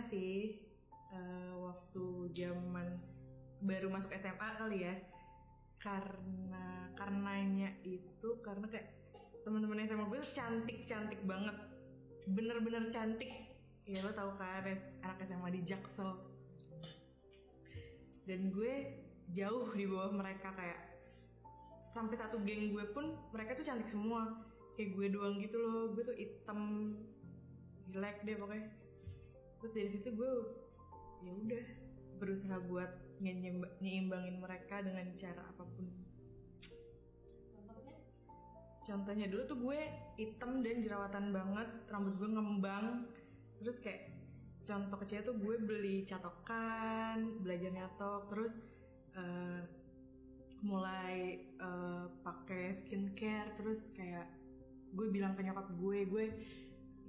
sih waktu zaman baru masuk SMA kali ya. Karenanya itu karena kayak teman-teman SMA gue tuh cantik banget, bener-bener cantik. Ya lo tau kan anak SMA di Jaksel. Dan gue jauh di bawah mereka, kayak sampai satu geng gue pun mereka tuh cantik semua. Kayak gue doang gitu loh, gue tuh hitam jelek deh pokoknya. Terus dari situ gue ya udah berusaha buat nyimbangin mereka dengan cara apapun. Contohnya dulu tuh gue hitam dan jerawatan banget, rambut gue ngembang. Terus kayak contoh kecil tuh gue beli catokan, belajar nyatok, terus mulai pakai skincare. Terus kayak gue bilang ke nyokap gue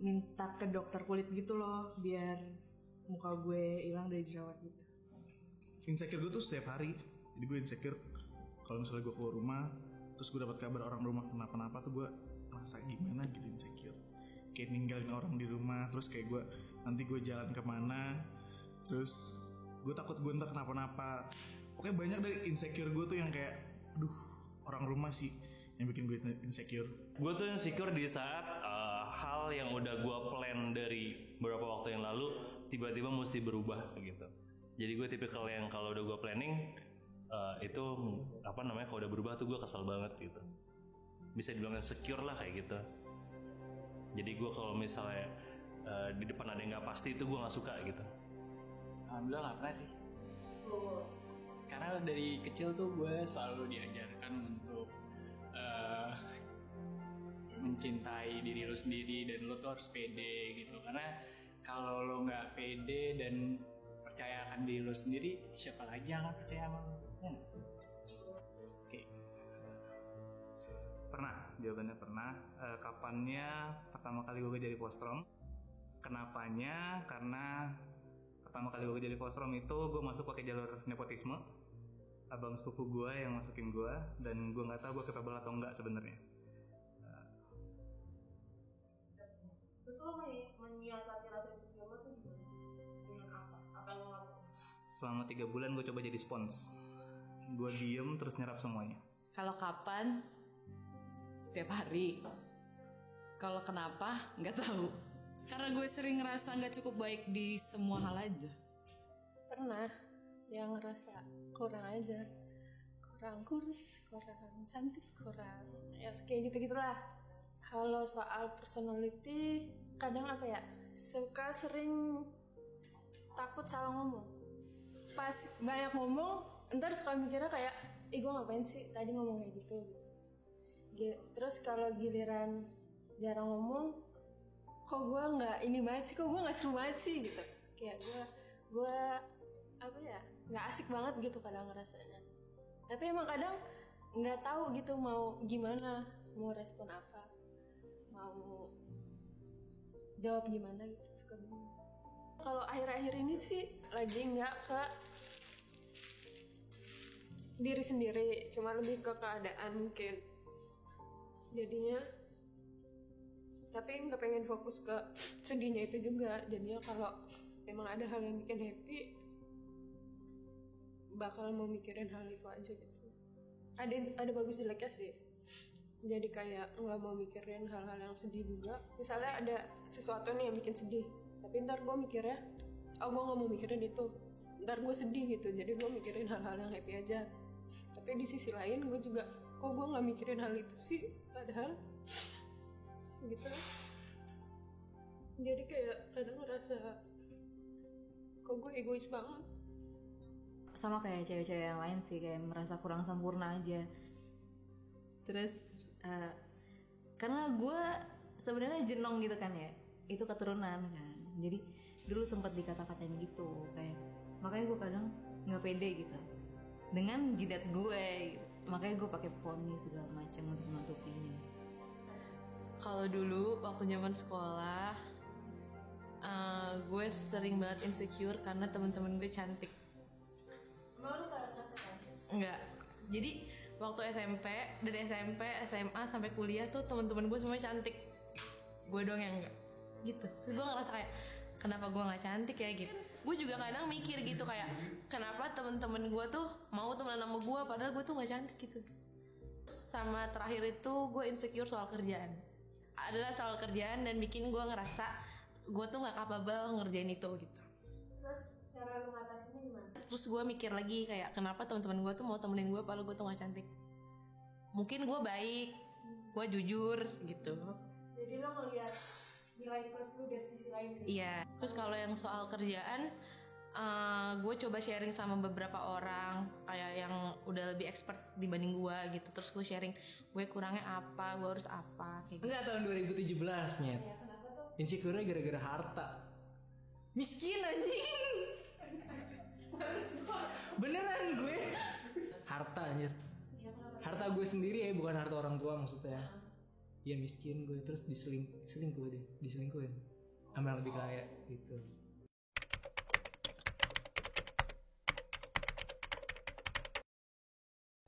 minta ke dokter kulit gitu loh, biar muka gue hilang dari jerawat gitu. Insecure gue tuh setiap hari. Jadi gue insecure kalau misalnya gue keluar rumah terus gue dapat kabar orang rumah kenapa-napa tuh gue merasa gimana gitu, insecure. Kayak ninggalin orang di rumah, terus kayak gue nanti gue jalan kemana, terus gue takut gue ntar kenapa-napa. Pokoknya banyak dari insecure gue tuh yang kayak aduh, orang rumah sih yang bikin gue insecure. Gue tuh insecure di saat hal yang udah gue plan dari beberapa waktu yang lalu tiba-tiba mesti berubah gitu. Jadi gue tipikal yang kalau udah gue planning itu kalau udah berubah tuh gue kesel banget gitu. Bisa dibilang insecure lah kayak gitu. Jadi gue kalau misalnya di depan ada yang nggak pasti itu gue nggak suka gitu. Alhamdulillah nggak pernah sih. Karena dari kecil tuh gue selalu diajarkan untuk mencintai diri lo sendiri dan lo tuh harus pede gitu. Karena kalau lo nggak pede dan percayakan diri lo sendiri, siapa lagi yang akan percaya sama lo? Oke. Pernah, jawabannya pernah. Kapannya pertama kali gue jadi postrom? Kenapanya? Karena pertama kali gue jadi postrom itu gue masuk pakai jalur nepotisme. Abang sepupu gue yang masukin gue, dan gue nggak tahu gue capable atau enggak sebenarnya. Terus lo menyiasati rasa insecure lo tuh gimana? Dengan apa? Apa yang lo lakukan? Selama 3 bulan gue coba jadi spons. Gue diem terus nyerap semuanya. Kalau kapan? Setiap hari. Kalau kenapa? Nggak tahu. Karena gue sering ngerasa nggak cukup baik di semua hal aja. Pernah yang ngerasa kurang aja, kurang kurus, kurang cantik, kurang ya kayak gitu-gitulah. Kalau soal personality kadang suka sering takut salah ngomong. Pas banyak ngomong ntar suka mikirnya kayak gue ngapain sih tadi ngomong kayak gitu. Terus kalau giliran jarang ngomong, kok gue nggak ini banget sih, kok gue nggak seru banget sih gitu. Kayak gue nggak asik banget gitu kadang ngerasanya. Tapi emang kadang nggak tahu gitu mau gimana, mau respon apa, mau jawab gimana gitu, suka bingung. Kalau akhir-akhir ini sih lagi nggak ke diri sendiri, cuma lebih ke keadaan mungkin. Jadinya tapi nggak pengen fokus ke sedihnya itu juga. Jadinya kalau emang ada hal yang bikin happy, bakal mau mikirin hal itu aja gitu. Ada bagus jeleknya sih. Jadi kayak nggak mau mikirin hal-hal yang sedih juga. Misalnya ada sesuatu nih yang bikin sedih, tapi ntar gue mikirnya, gue nggak mau mikirin itu. Ntar gue sedih gitu. Jadi gue mikirin hal-hal yang happy aja. Tapi di sisi lain gue juga, kok gue nggak mikirin hal itu sih, padahal gitu. Jadi kayak kadang ngerasa kok gue egois banget. Sama kayak cewek-cewek yang lain sih, kayak merasa kurang sempurna aja. Terus karena gue sebenarnya jenong gitu kan ya, itu keturunan kan. Jadi dulu sempat dikata-katain gitu, kayak makanya gue kadang nggak pede gitu dengan jidat gue gitu. Makanya gue pakai poni segala macam untuk menutupinya. Kalau dulu waktu zaman sekolah, gue sering banget insecure karena teman-teman gue cantik. Emang lu gak ngerasa cantik? Enggak. Jadi waktu SMP, dari SMP, SMA sampai kuliah tuh teman-teman gue semuanya cantik. Gue doang yang enggak. Gitu. Terus gue ngerasa kayak kenapa gue nggak cantik ya gitu. Gue juga kadang mikir gitu kayak kenapa temen-temen gue tuh mau temenan sama gue padahal gue tuh nggak cantik gitu. Sama terakhir itu gue insecure soal kerjaan, adalah soal kerjaan dan bikin gue ngerasa gue tuh nggak capable ngerjain itu gitu. Terus cara lu ngatasinnya gimana? Terus gue mikir lagi kayak kenapa teman-teman gue tuh mau temenin gue padahal gue tuh nggak cantik. Mungkin gue baik, gue jujur gitu. Jadi lo ngeliat nilai plus lu dari sisi lain gitu? Iya. Terus kalau yang soal kerjaan, gue coba sharing sama beberapa orang kayak yang udah lebih expert dibanding gue gitu. Terus gue sharing gue kurangnya apa, gue harus apa kayak gitu. Enggak, tahun 2017 nya. Insecure gara-gara harta. Miskin anjing. Beneran gue. Harta anjir. Harta gue sendiri ya, bukan harta orang tua maksudnya. Iya miskin gue, terus diselingkuhin sama yang lebih kaya gitu.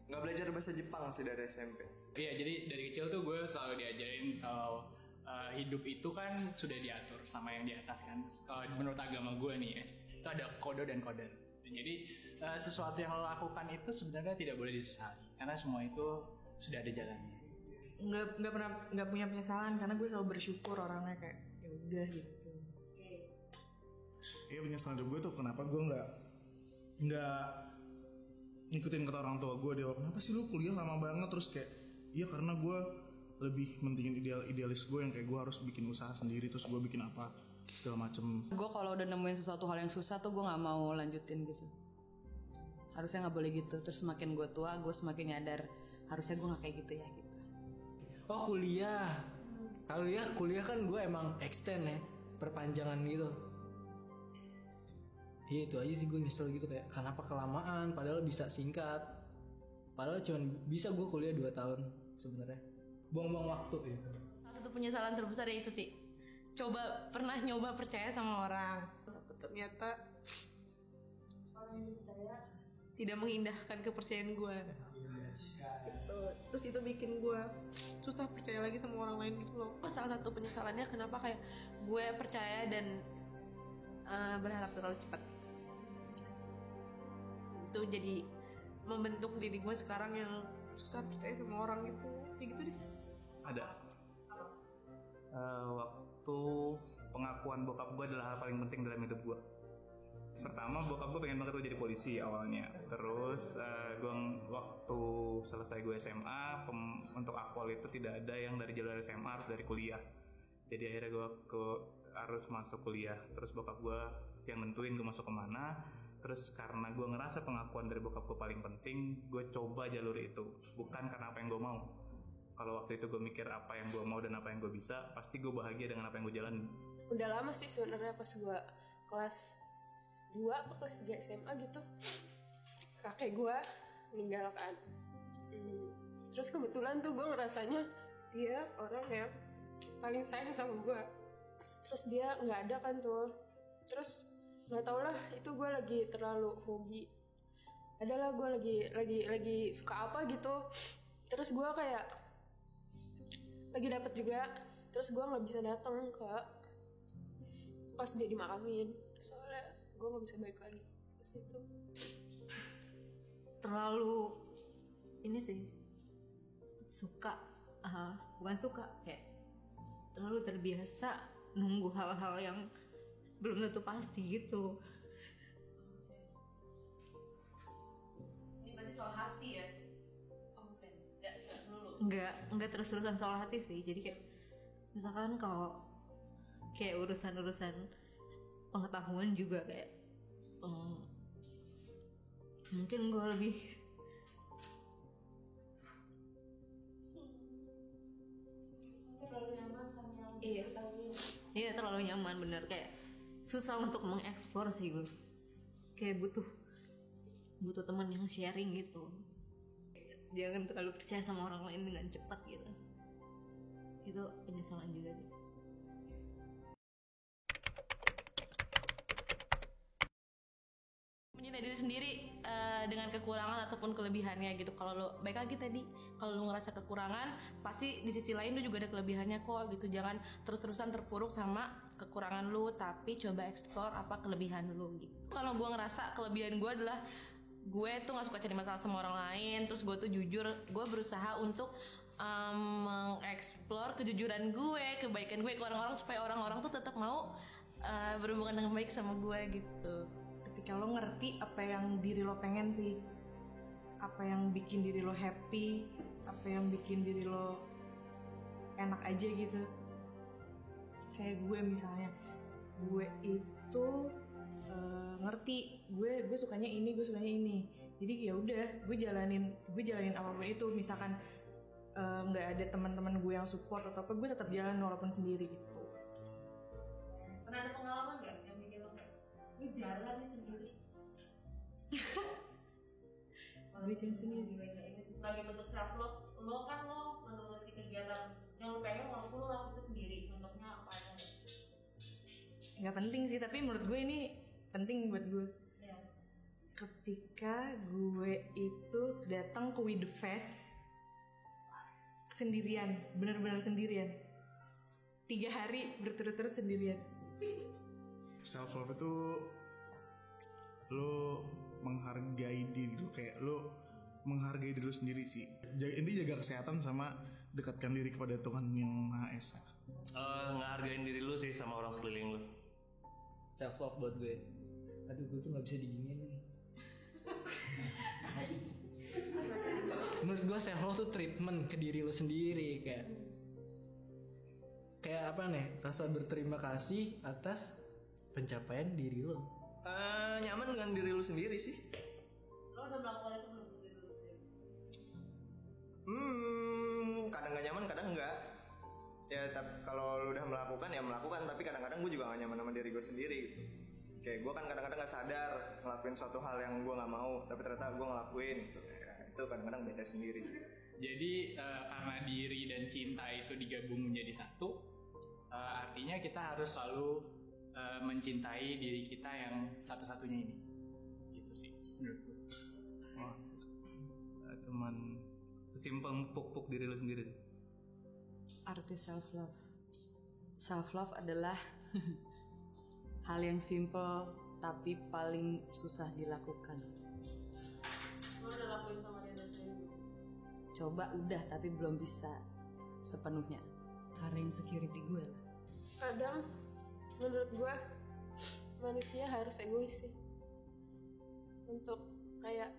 Nggak belajar bahasa Jepang sih dari SMP. Iya, jadi dari kecil tuh gue selalu diajarin kalau hidup itu kan sudah diatur sama yang di atas kan. Kalau menurut agama gue nih ya, itu ada kodo dan kodar. Jadi sesuatu yang lo lakukan itu sebenarnya tidak boleh disesali karena semua itu sudah ada jalannya. Nggak punya penyesalan karena gue selalu bersyukur orangnya kayak ya udah gitu. Iya, penyesalan hidup gue tuh kenapa gue nggak ngikutin kata orang tua gue, dia kenapa sih lu kuliah lama banget, terus kayak iya karena gue lebih mentingin idealis gue yang kayak gue harus bikin usaha sendiri, terus gue bikin apa segala macem. Gue kalau udah nemuin sesuatu hal yang susah tuh gue nggak mau lanjutin gitu. Harusnya nggak boleh gitu. Terus semakin gue tua gue semakin nyadar harusnya gue nggak kayak gitu ya gitu. Oh kuliah. Kalau kuliah kan gue emang extend ya, perpanjangan gitu. Iya itu aja sih gue nyesel gitu kayak kenapa kelamaan padahal bisa singkat. Padahal cuma bisa gue kuliah 2 tahun sebenarnya. Buang-buang waktu ya. Salah satu penyesalan terbesar ya itu sih. Pernah nyoba percaya sama orang, tapi ternyata Orang yang percaya tidak mengindahkan kepercayaan gue. Gitu. Terus itu bikin gue susah percaya lagi sama orang lain gitu loh. Salah satu penyesalannya kenapa kayak gue percaya dan berharap terlalu cepat. Itu jadi membentuk diri gue sekarang yang susah percaya sama orang gitu. Kayak gitu deh. Ada. Waktu pengakuan bokap gue adalah hal paling penting dalam hidup gue. Pertama, bokap gue pengen banget gue jadi polisi awalnya. Terus gue waktu selesai gue SMA, untuk akpol itu tidak ada yang dari jalur SMA, harus dari kuliah. Jadi akhirnya gue harus masuk kuliah. Terus bokap gue yang nentuin gue masuk kemana. Terus karena gue ngerasa pengakuan dari bokap gue paling penting, gue coba jalur itu. Bukan karena apa yang gue mau. Kalau waktu itu gue mikir apa yang gue mau dan apa yang gue bisa, pasti gue bahagia dengan apa yang gue jalanin. udah lama sih sebenarnya pas gue kelas 2 atau kelas 3 SMA gitu, kakek gue meninggal kan. Terus kebetulan tuh gue ngerasanya dia orang yang paling sayang sama gue. Terus dia nggak ada kan tuh. Terus nggak tau lah itu gue lagi terlalu hobi. Adalah gue lagi suka apa gitu. Terus gue kayak lagi dapet juga. Terus gue nggak bisa datang ke pas dia dimakamin. Soalnya gue nggak bisa balik lagi. Terus itu terlalu ini sih suka bukan suka kayak terlalu terbiasa nunggu hal-hal yang belum tentu pasti gitu. Ini berarti soal hati ya? Oh bukan, Nggak terus-terusan soal hati sih. Jadi kayak misalkan kalau kayak urusan-urusan pengetahuan juga kayak mungkin gue lebih terlalu nyaman sama yang iya terlalu nyaman, bener kayak susah untuk mengeksplor sih gue. Kayak butuh teman yang sharing gitu. Jangan terlalu percaya sama orang lain dengan cepat gitu. Itu penyesalan juga gitu. Mencintai diri sendiri dengan kekurangan ataupun kelebihannya gitu. Kalau lo baik lagi tadi, kalau lo ngerasa kekurangan, pasti di sisi lain lo juga ada kelebihannya kok gitu. Jangan terus-terusan terpuruk sama kekurangan lu, tapi coba explore apa kelebihan lu gitu. Kalau gue ngerasa kelebihan gue adalah gue tuh nggak suka cari masalah sama orang lain, terus gue tuh jujur, gue berusaha untuk mengeksplor kejujuran gue, kebaikan gue ke orang-orang supaya orang-orang tuh tetap mau berhubungan dengan baik sama gue gitu. Ketika lo ngerti apa yang diri lo pengen sih, apa yang bikin diri lo happy, apa yang bikin diri lo enak aja gitu. Kayak gue misalnya, gue itu ngerti gue sukanya ini, gue sukanya ini. Jadi ya udah, gue jalanin apapun itu. Misalkan nggak ada teman-teman gue yang support atau apa, gue tetap jalan walaupun sendiri gitu. Pernah ada pengalaman nggak yang bikin lo kayak ini jalan nih sendiri? Gue jalan sendiri. Sebagai bentuk self love, lo kan lo meneliti kegiatan yang lo pengen walaupun lo lakukan itu sendiri. Contohnya apa aja? Nggak penting sih, tapi menurut gue ini penting buat gue. Ya. Ketika gue itu datang ke With The Fest sendirian, benar-benar sendirian, 3 hari berturut-turut sendirian. Self love itu lo menghargai diri lo, kayak lo menghargai diri lo sendiri sih. Intinya jaga kesehatan sama dekatkan diri kepada Tuhan yang Maha Esa. Ngehargain diri lu sih sama orang sekeliling lu. Self love buat gue. Aduh, gue tuh nggak bisa diginiin nih. Menurut gue self love tuh treatment ke diri lo sendiri, kayak apa nih, rasa berterima kasih atas pencapaian diri lo. Nyaman dengan diri lu sendiri sih. Lo udah melakukan itu belum? Kadang gak nyaman, kadang enggak. Ya tapi kalau lu udah melakukan ya melakukan, tapi kadang-kadang gue juga gak nyaman sama diri gue sendiri. Kayak gue kan kadang-kadang gak sadar ngelakuin suatu hal yang gue gak mau, tapi ternyata gue ngelakuin gitu. Ya, itu kadang-kadang beda sendiri sih. Jadi karena diri dan cinta itu digabung menjadi satu, artinya kita harus selalu mencintai diri kita yang satu-satunya ini. Gitu sih menurut gue. Wah, cuman sesimpel puk-puk diri lu sendiri sih. Arti self love adalah hal yang simple tapi paling susah dilakukan. Lo udah lakuin sama dia sendiri? Coba udah, tapi belum bisa sepenuhnya karena insecurity gue lah. Kadang menurut gue manusia harus egois sih, untuk kayak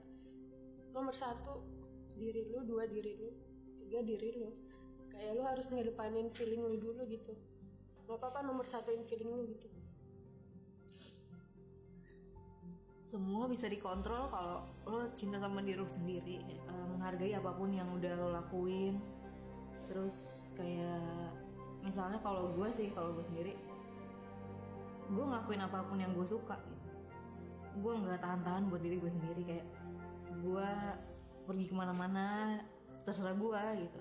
nomor 1 diri lu, 2 diri lu, 3 diri lu. Kayak lu harus ngedepanin feeling lu dulu gitu. Gak apa-apa nomor 1in feeling lu gitu. Semua bisa dikontrol kalau lo cinta sama diri lo sendiri, menghargai apapun yang udah lo lakuin. Terus kayak misalnya kalau gue sendiri, gue ngelakuin apapun yang gue suka gitu. Gue nggak tahan-tahan buat diri gue sendiri, kayak gue pergi kemana-mana terserah gue gitu,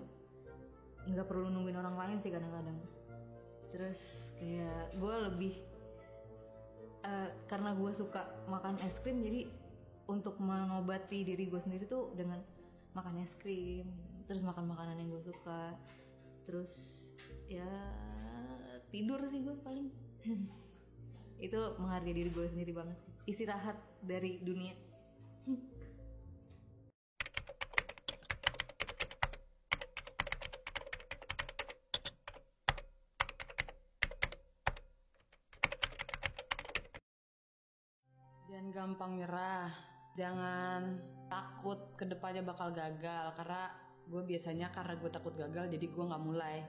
nggak perlu nungguin orang lain sih kadang-kadang. Terus kayak gue lebih karena gue suka makan es krim, jadi untuk mengobati diri gue sendiri tuh dengan makan es krim, terus makan makanan yang gue suka, terus ya tidur sih gue paling. Itu menghargai diri gue sendiri banget sih, istirahat dari dunia. Jangan gampang nyerah, jangan takut kedepannya bakal gagal, karena gue biasanya karena gue takut gagal jadi gue nggak mulai.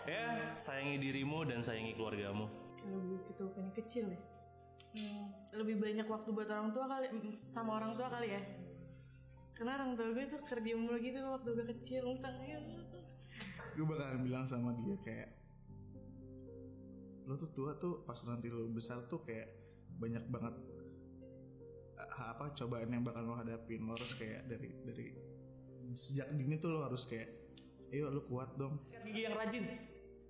Ya, sayangi dirimu dan sayangi keluargamu. Kalau gue gitu kan kecil ya, lebih banyak waktu buat orang tua kali, sama orang tua kali ya. Karena orang tua gue tuh kerja mulu gitu waktu gue kecil, utangnya. Gue bakalan bilang sama dia kayak, lo tuh tua tuh pas nanti lo besar tuh kayak banyak banget cobaan yang bakal lo hadapin. Lo harus kayak dari sejak dini tuh lo harus kayak, ayo lo kuat dong. Sikat gigi yang rajin.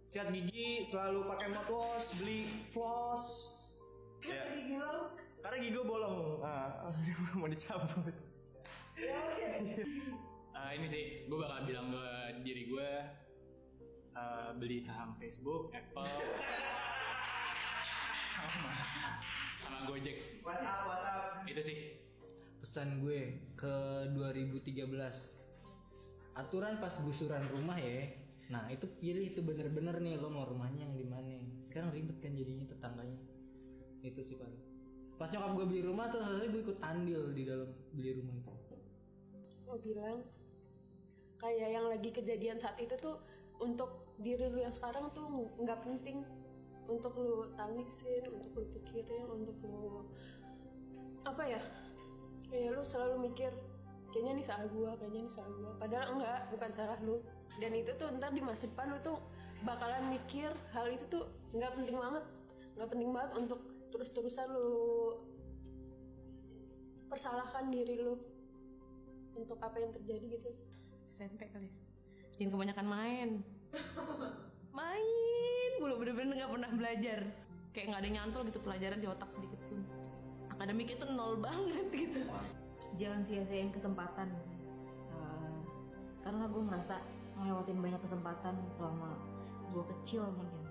Sikat gigi, selalu pakai mouthwash, beli floss. Ya. Karena gigi gue bolong. Mau dicabut. Ini sih, gue bakal bilang ke diri gue, beli saham Facebook, Apple. sama Gojek. WhatsApp. Itu sih. Pesan gue ke 2013, aturan pas gusuran rumah ya. Nah itu pilih itu bener-bener nih lo mau rumahnya yang di mana. Sekarang ribet kan jadinya tetangganya. Itu sih paling. Pas nyokap gue beli rumah tuh selesai gue ikut andil di dalam beli rumah itu. Mau bilang kayak yang lagi kejadian saat itu tuh untuk diri lu yang sekarang tuh nggak penting untuk lu tangisin, untuk lu pikirin, untuk lu apa ya, kayak lu selalu mikir kayaknya ini salah gua, kayaknya ini salah gua, padahal enggak, bukan salah lu. Dan itu tuh ntar di masa depan lu tuh bakalan mikir hal itu tuh nggak penting banget untuk terus-terusan lu persalahkan diri lu untuk apa yang terjadi gitu. SMP kali ya. Jangan kebanyakan main. Mulu bener-bener nggak pernah belajar. Kayak nggak ada yang nyantol gitu pelajaran di otak sedikit pun. Akademiknya tuh nol banget gitu. Jangan sia-siain kesempatan sih. Karena gue merasa ngelewatin banyak kesempatan selama gue kecil mungkin.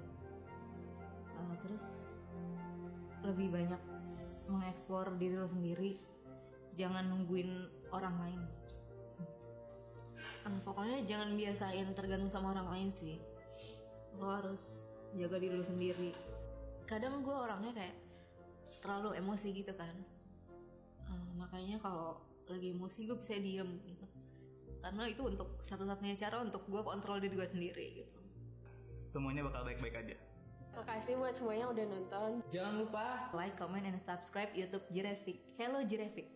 Terus lebih banyak mengeksplor diri lo sendiri. Jangan nungguin orang lain. Pokoknya jangan biasain tergantung sama orang lain sih. Lo harus jaga diri lo sendiri. Kadang gue orangnya kayak terlalu emosi gitu kan. Makanya kalau lagi emosi gue bisa diem gitu. Karena itu untuk satu-satunya cara untuk gue kontrol diri gue sendiri gitu. Semuanya bakal baik-baik aja. Makasih buat semuanya yang udah nonton. Jangan lupa like, comment, and subscribe YouTube Jirefik. Hello Jirefik.